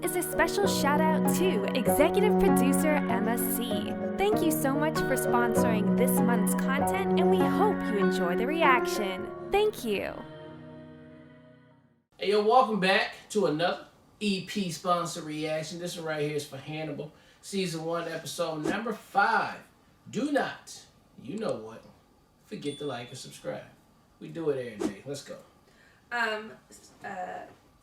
is a special shout out to executive producer Emma C. Thank you so much for sponsoring this month's content, and we hope you enjoy the reaction. Thank you. Hey yo, welcome back to another EP sponsor reaction. This one right here is for Hannibal, season 1, episode number 5. Do not, you know what, forget to like and subscribe. We do it every day. Let's go.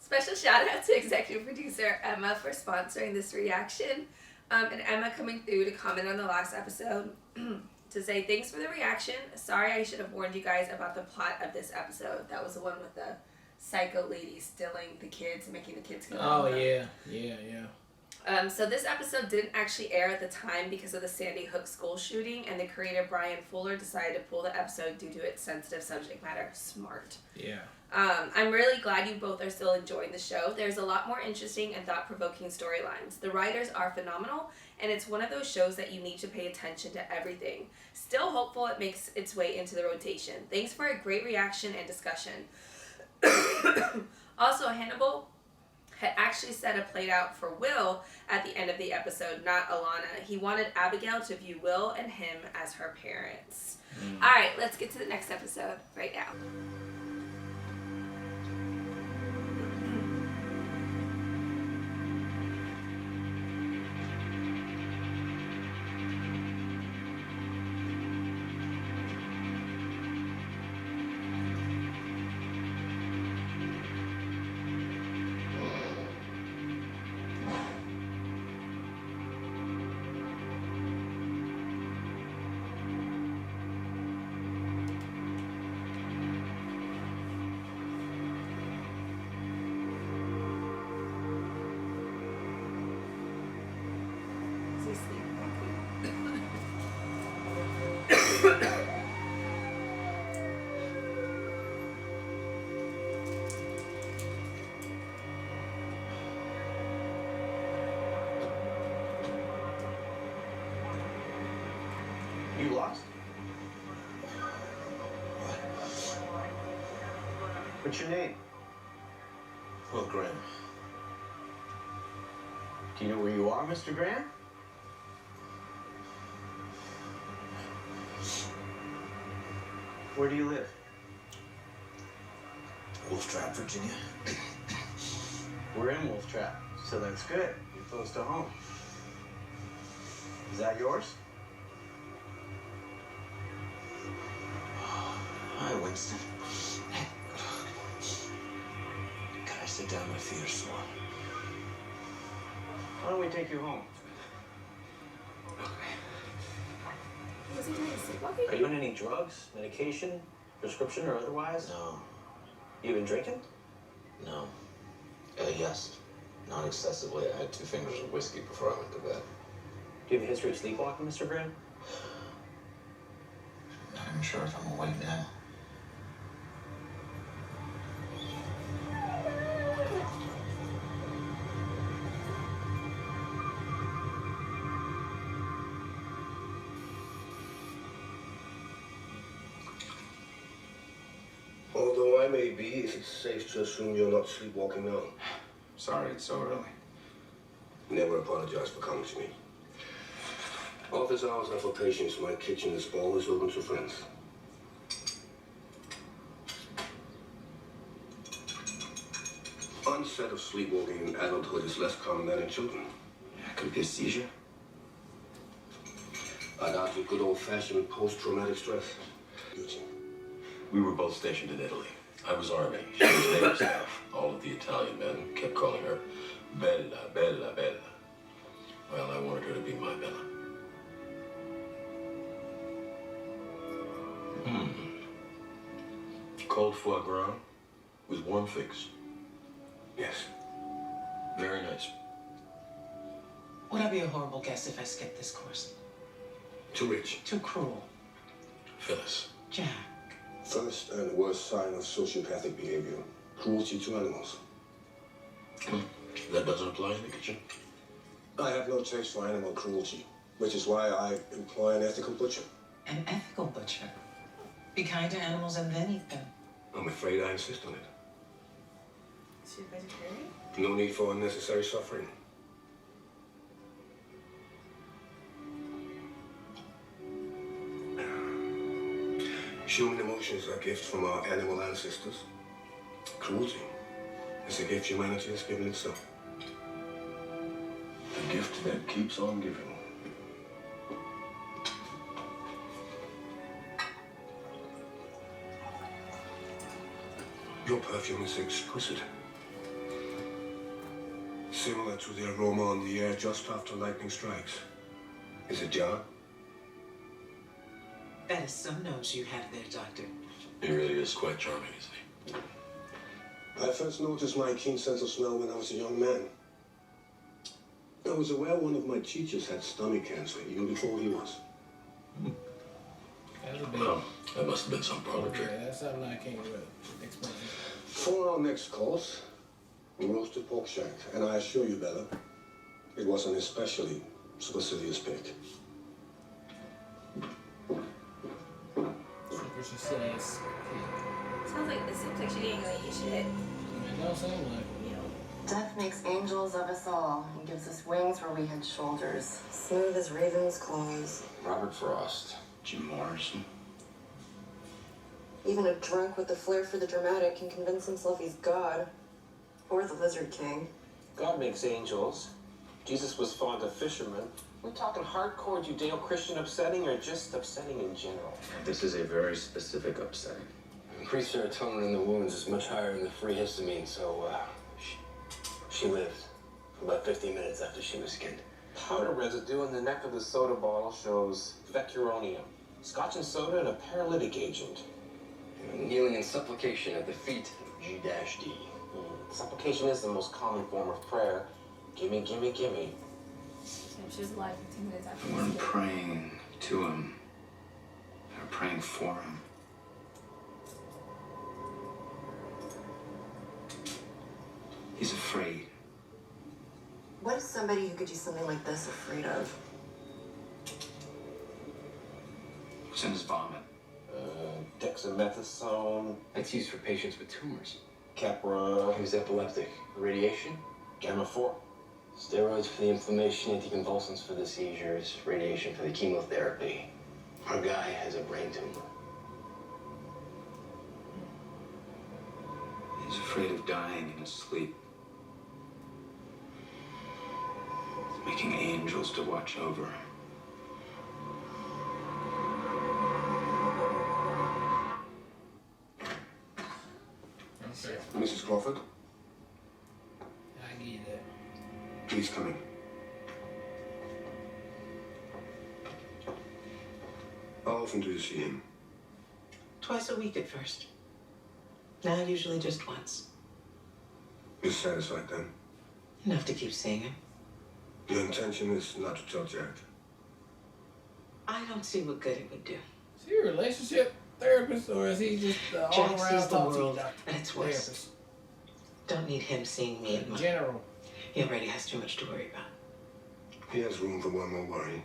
Special shout out to executive producer Emma for sponsoring this reaction. And Emma coming through to comment on the last episode to say thanks for the reaction. Sorry, I should have warned you guys about the plot of this episode. That was the one with the psycho lady stealing the kids and making the kids go. Oh, yeah. So this episode didn't actually air at the time because of the Sandy Hook school shooting, and the creator Brian Fuller decided to pull the episode due to its sensitive subject matter. Smart. Yeah. I'm really glad you both are still enjoying the show. There's a lot more interesting and thought-provoking storylines. The writers are phenomenal, and it's one of those shows that you need to pay attention to everything. Still hopeful it makes its way into the rotation. Thanks for a great reaction and discussion. Also, Hannibal had actually said a plate out for Will at the end of the episode, not Alana. He wanted Abigail to view Will and him as her parents. Alright, let's get to the next episode right now. You lost? What's your name? Will Graham. Do you know where you are, Mr. Graham? Where do you live? Wolf Trap, Virginia. We're in Wolf Trap, so that's good. You're close to home. Is that yours? Hi, Winston. Can I sit down? My feet are sore. Why don't we take you home? Was he doing sleepwalking? Are you on any drugs, medication, prescription, or otherwise? No. You been drinking? No. Yes. Not excessively. I had 2 fingers of whiskey before I went to bed. Do you have a history of sleepwalking, Mr. Graham? Not even sure if I'm awake now. Although I may be, it's safe to assume you're not sleepwalking now. Sorry it's so early. Never apologize for coming to me. Office hours are for patients. My kitchen is always open to friends. Onset of sleepwalking in adulthood is less common than in children. Could it be a seizure? I'd argue good old-fashioned post-traumatic stress. We were both stationed in Italy. I was Army. She was Naval staff. All of the Italian men kept calling her Bella, Bella, Bella. Well, I wanted her to be my Bella. Cold foie gras with warm figs. Yes. Very nice. Would I be a horrible guest if I skipped this course? Too rich. Too cruel. Phyllis. Jack. First and worst sign of sociopathic behavior. Cruelty to animals. That doesn't apply in the kitchen. I have no taste for animal cruelty, which is why I employ an ethical butcher. An ethical butcher. Be kind to animals and then eat them. I'm afraid I insist on it. Is she a vegetarian? No need for unnecessary suffering. Human emotions are gifts from our animal ancestors. Cruelty is a gift humanity has given itself. The gift that keeps on giving. Your perfume is exquisite. Similar to the aroma on the air just after lightning strikes. Is it John? That is some nose you have there, Doctor. He really is quite charming, isn't he? I first noticed my keen sense of smell when I was a young man. I was aware one of my teachers had stomach cancer even before he was. That's a big. Well, that must have been some parlor trick. Yeah, that's something I can't really explain. For our next course, roasted pork shank, and I assure you, Bella, it was an especially supercilious pick. Supercilious. Sounds like this seems like she ain't gonna eat shit. It don't seem like. Death makes angels of us all and gives us wings where we had shoulders, smooth as ravens' claws. Robert Frost, Jim Morrison. Even a drunk with the flair for the dramatic can convince himself he's God. Or the Lizard King. God makes angels. Jesus was fond of fishermen. We're talking hardcore Judeo-Christian upsetting or just upsetting in general? This is a very specific upsetting. Increased serotonin in the wounds is much higher than the free histamine, so she lived for about 15 minutes after she was skinned. Powder residue in the neck of the soda bottle shows vecuronium. Scotch and soda and a paralytic agent. Kneeling in supplication at the feet of G-D. Supplication is the most common form of prayer. Gimme, gimme, gimme. She was alive 15 minutes after. We weren't praying to him. We were praying for him. He's afraid. What is somebody who could do something like this afraid of? What's in his vomit? Dexamethasone, That's used for patients with tumors. Capra, He was epileptic. Radiation? Gamma-4. Steroids for the inflammation, anticonvulsants for the seizures, radiation for the chemotherapy. Our guy has a brain tumor. He's afraid of dying in his sleep. He's making angels to watch over him. Okay. Mrs. Crawford, I get that. please come in. How often do you see him? Twice a week at first. Now usually just once. You're satisfied then? Enough to keep seeing him. Your intention is not to tell Jack. I don't see what good it would do. Is he a relationship therapist or is he just all Jack around sees the talk to you world doctor? at its worst. Therapist. Don't need him seeing me at In my... general. He already has too much to worry about. He has room for one more worry.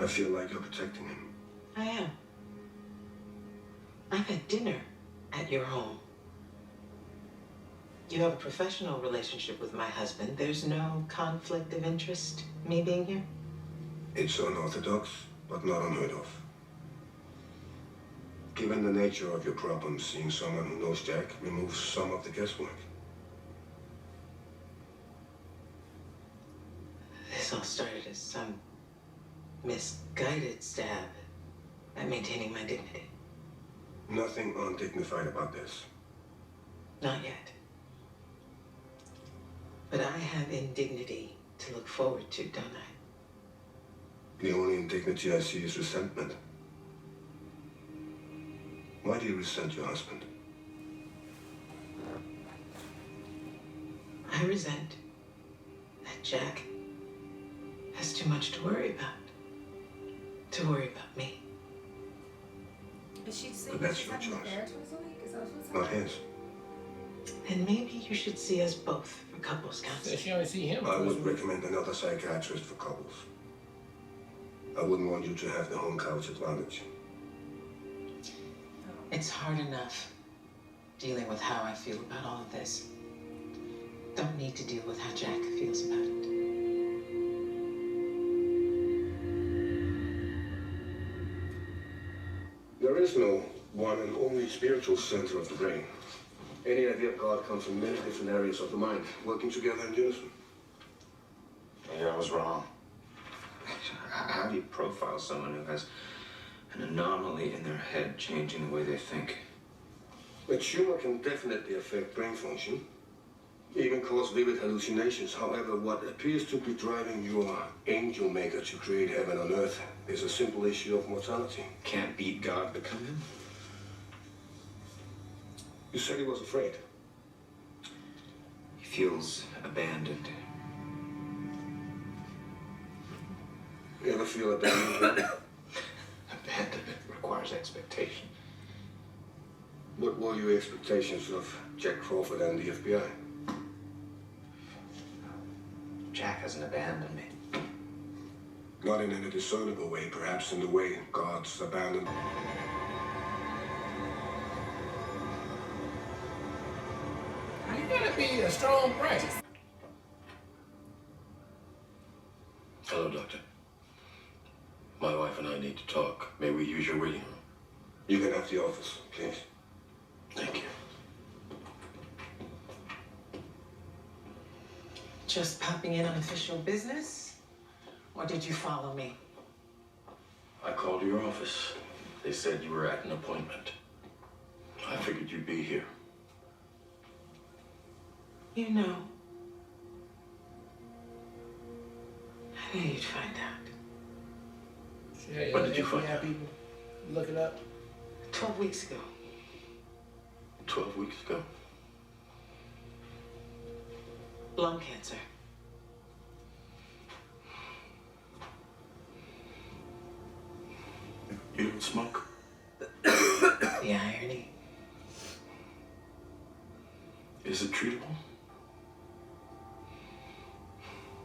I feel like you're protecting him. I am. I've had dinner at your home. You have a professional relationship with my husband. There's no conflict of interest, me being here? It's unorthodox, but not unheard of. Given the nature of your problems, seeing someone who knows Jack removes some of the guesswork. This all started as some misguided stab at maintaining my dignity. Nothing undignified about this. Not yet. But I have indignity to look forward to, don't I? The only indignity I see is resentment. Why do you resent your husband? I resent that Jack has too much to worry about. To worry about me. Is she saying But that's she's your having choice. affairs twice a week? Is that what's Not happening? his. And maybe you should see us both for couples Says counseling. she only see him. I twice would a week. recommend another psychiatrist for couples. I wouldn't want you to have the home couch advantage. It's hard enough dealing with how I feel about all of this. Don't need to deal with how Jack feels about it. There is no one and only spiritual center of the brain. Any idea of God comes from many different areas of the mind, working together in unison. Maybe I was wrong. How do you profile someone who has an anomaly in their head changing the way they think? A tumor can definitely affect brain function, even cause vivid hallucinations. However, what appears to be driving your angel maker to create heaven on earth is a simple issue of mortality. Can't beat God but come in? You said he was afraid. He feels abandoned. You ever feel abandoned? Abandonment requires expectation. What were your expectations of Jack Crawford and the FBI? Jack hasn't abandoned me. Not in any discernible way, perhaps in the way God's abandoned. You gotta be a strong brain. Hello, Doctor. My wife and I need to talk. May we use your waiting room? You can have the office, please. Thank you. Just popping in on official business? Or did you follow me? I called your office. They said you were at an appointment. I figured you'd be here. You know, I knew you'd find out. Yeah, When did you find FBI out? people look it up. 12 weeks ago. 12 weeks ago. Lung cancer. You don't smoke? The irony. Is it treatable?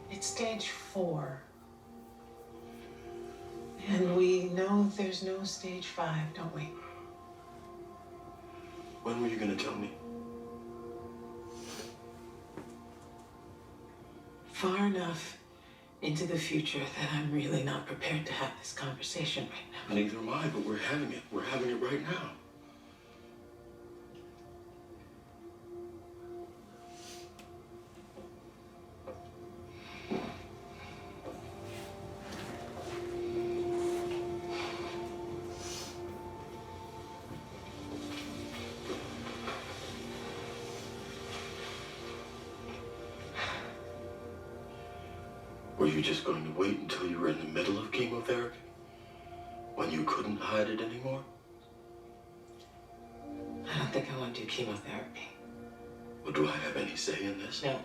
It's stage 4. And we know there's no stage 5, don't we? When were you gonna tell me? Far enough into the future that I'm really not prepared to have this conversation right now. Neither am I, but we're having it. We're having it right now. Were you just going to wait until you were in the middle of chemotherapy? When you couldn't hide it anymore? I don't think I want to do chemotherapy. Well, do I have any say in this? No.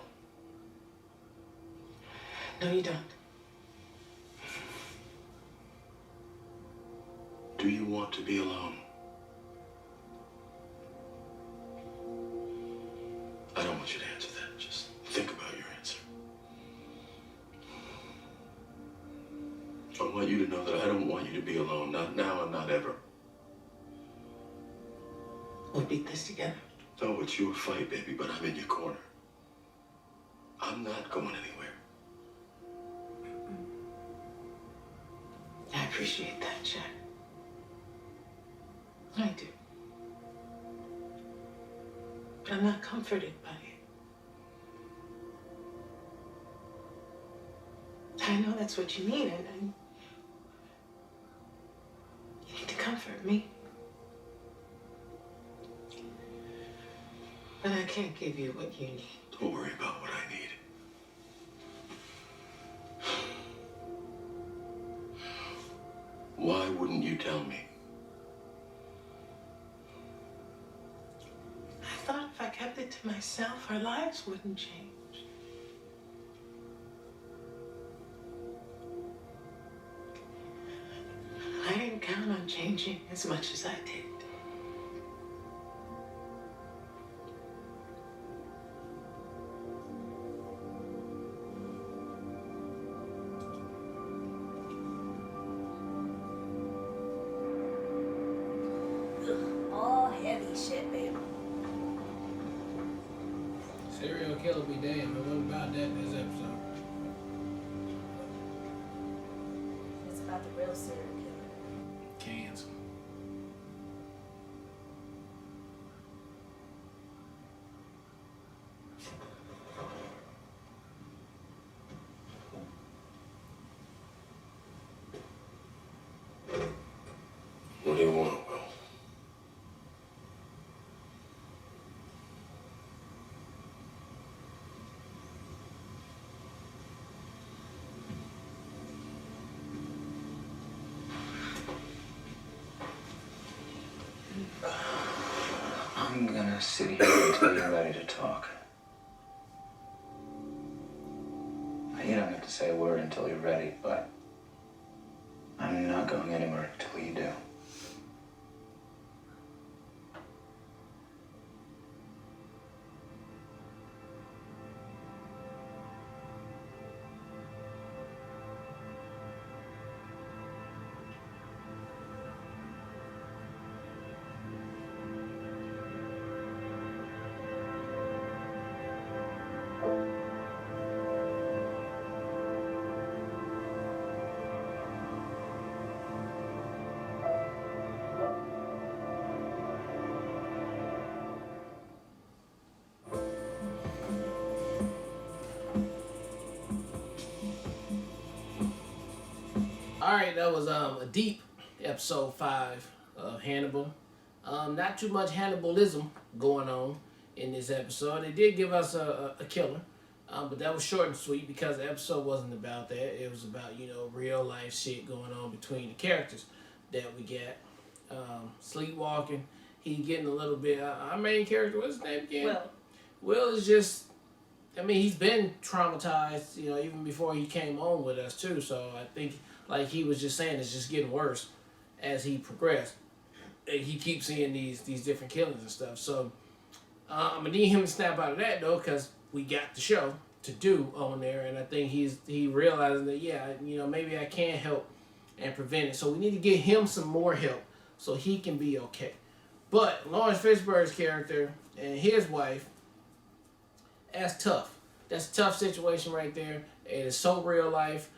No, you don't. Do you want to be alone? I don't want you to answer that. Just think about your answer. I want you to know that I don't want you to be alone. Not now and not ever. We'll beat this together. No, it's your fight, baby, but I'm in your corner. I'm not going anywhere. I appreciate that, Jack. I do. But I'm not comforted by it. I know that's what you need, and you need to comfort me. But I can't give you what you need. Don't worry about what I need. Why wouldn't you tell me? I thought if I kept it to myself, our lives wouldn't change. I didn't count on changing as much as I did. Oh. holy shit, babe. Serial killer be damned. It wasn't about that in this episode. It's about the real serial killer. Cans. What do you want, Will? I'm gonna sit here until you're ready to talk. You don't have to say a word until you're ready, but I'm not going anywhere until you do. Alright, that was a deep episode 5 of Hannibal. Not too much Hannibalism going on in this episode. They did give us a killer, but that was short and sweet because the episode wasn't about that. It was about, real life shit going on between the characters that we get. Sleepwalking. He getting a little bit. Our main character, what's his name again? Will is just, he's been traumatized, even before he came on with us too. So I think, like he was just saying, it's just getting worse as he progressed. And he keeps seeing these different killings and stuff. So I'm gonna need him to snap out of that though, because we got the show to do on there, and I think he realizing that maybe I can help and prevent it. So we need to get him some more help so he can be okay. But Lawrence Fishburne's character and his wife, that's tough. That's a tough situation right there. It is so real life.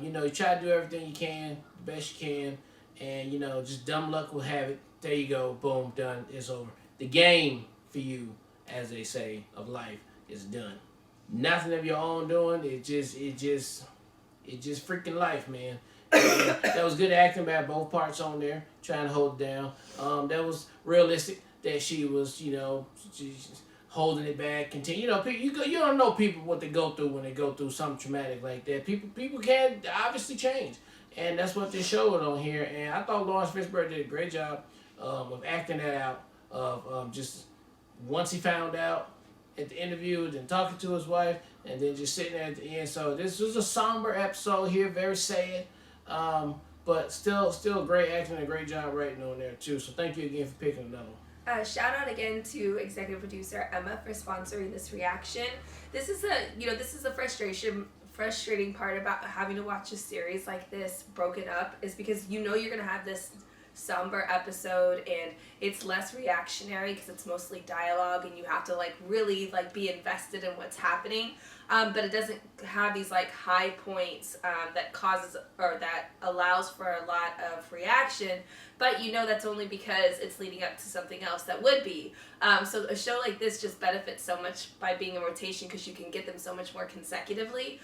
You try to do everything you can, the best you can, and just dumb luck will have it. There you go, boom, done, it's over. The game for you, as they say, of life is done. Nothing of your own doing. It just freaking life, man. That was good acting by both parts on there, trying to hold it down. That was realistic. That she was, she's holding it back. Continue, you don't know people what they go through when they go through something traumatic like that. People can obviously change, and that's what they showed on here. And I thought Lawrence Fishburne did a great job of acting that out. Of just once he found out at the interview, then talking to his wife, and then just sitting there at the end. So this was a somber episode here, very sad, but still great acting and a great job writing on there too. So thank you again for picking another one. Shout out again to executive producer Emma for sponsoring this reaction. This is the frustrating part about having to watch a series like this broken up, is because you're gonna have this somber episode and it's less reactionary because it's mostly dialogue and you have to really be invested in what's happening, but it doesn't have these high points that causes or that allows for a lot of reaction, but that's only because it's leading up to something else that would be. So a show like this just benefits so much by being in rotation because you can get them so much more consecutively.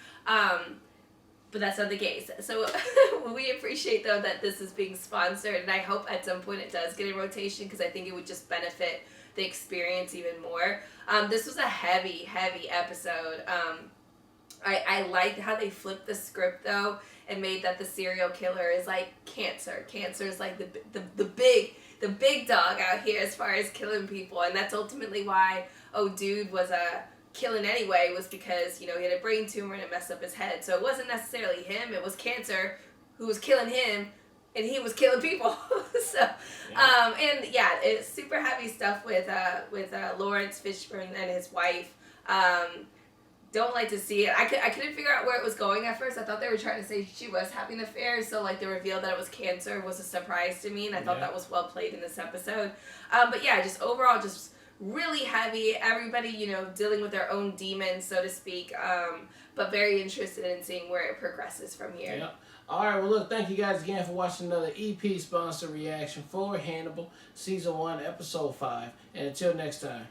But that's not the case. So we appreciate, though, that this is being sponsored, and I hope at some point it does get in rotation because I think it would just benefit the experience even more. This was a heavy episode. I liked how they flipped the script, though, and made that the serial killer is cancer. Cancer is the big dog out here as far as killing people, and that's ultimately why dude was killing anyway, was because he had a brain tumor and it messed up his head. So it wasn't necessarily him, it was cancer who was killing him, and he was killing people. So it's super heavy stuff with Lawrence Fishburne and his wife. don't like to see it. I couldn't figure out where it was going at first. I thought they were trying to say she was having an affair, so like the reveal that it was cancer was a surprise to me, and I thought that was well played in this episode. But yeah, just overall, just really heavy. Everybody, you know, dealing with their own demons, so to speak. But very interested in seeing where it progresses from here. Yep. All right, well, look, thank you guys again for watching another EP sponsor reaction for Hannibal, Season 1, Episode 5. And until next time.